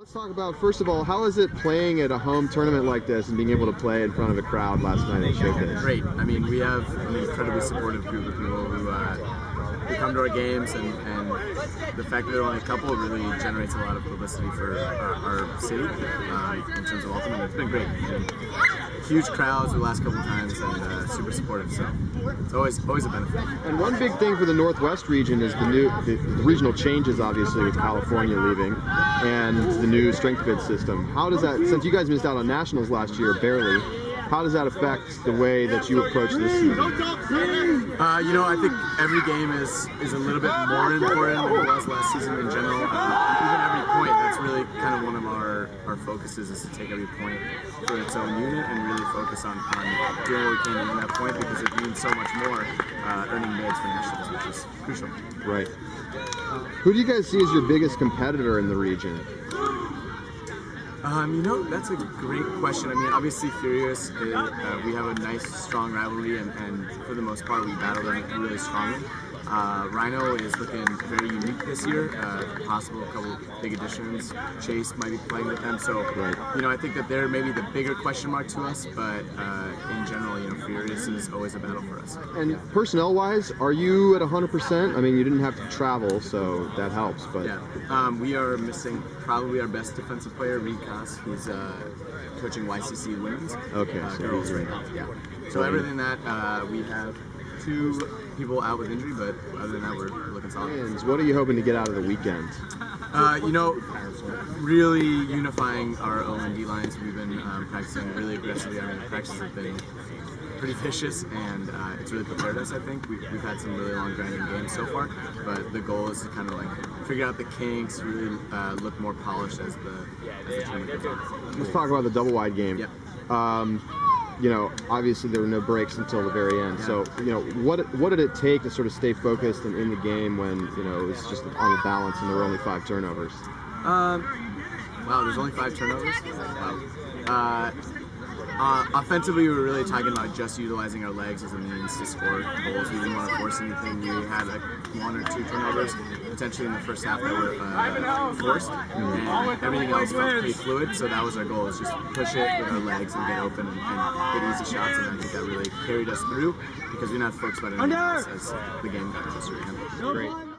Let's talk about, first of all, how is it playing at a home tournament like this and being able to play in front of a crowd last night at Showcase? Great. I mean, we have an incredibly supportive group of people who come to our games, and the fact that there are only a couple really generates a lot of publicity for our city in terms of Ultimate. It's been great. Huge crowds the last couple of times, and super supportive, so it's always a benefit. And one big thing for the Northwest region is the regional changes, obviously, with California leaving, and the new strength bid system. How does that, since you guys missed out on nationals last year, barely, how does that affect the way that you approach this season? I think every game is a little bit more important than it was last season in general. Even every point, that's really kind of one of our focuses, is to take every point for its own unit and really focus on doing what we can to win that point, because it means so much more earning bids for nationals, which is crucial. Right. Who do you guys see as your biggest competitor in the region? That's a great question. I mean, obviously Furious, we have a nice, strong rivalry, and for the most part, we battle them really strongly. Rhino is looking very unique this year. Possible a couple big additions. Chase might be playing with them, so I think that they're maybe the bigger question mark to us. But in general, Furious is always a battle for us. And personnel-wise, are you at 100%? I mean, you didn't have to travel, so that helps. But yeah, we are missing probably our best defensive player, Reed Koss. He's coaching YCC Women's. Okay, so girls right now. Yeah. So everything that we have. 2 people out with injury, but other than that, we're looking solid. What are you hoping to get out of the weekend? Really unifying our O&D lines. We've been practicing really aggressively. I mean, the practices have been pretty vicious, and it's really prepared us, I think. We've had some really long grinding games so far, but the goal is to kind of figure out the kinks, really look more polished as the tournament goes on. Let's talk about the Doublewide game. Yep. Obviously there were no breaks until the very end. Yeah. So, what did it take to sort of stay focused and in the game when, it was just on the balance and there were only 5 turnovers? Wow, there's only 5 turnovers? Wow. Offensively, we were really talking about just utilizing our legs as a means to score goals. We didn't want to force anything. We had 1 or 2 turnovers potentially in the first half that were forced, and everything else felt pretty fluid. So that was our goal: is just push it with our legs and get open and get easy shots. And I think that really carried us through, because we didn't have to focus about anything else as the game got closer to him. Great.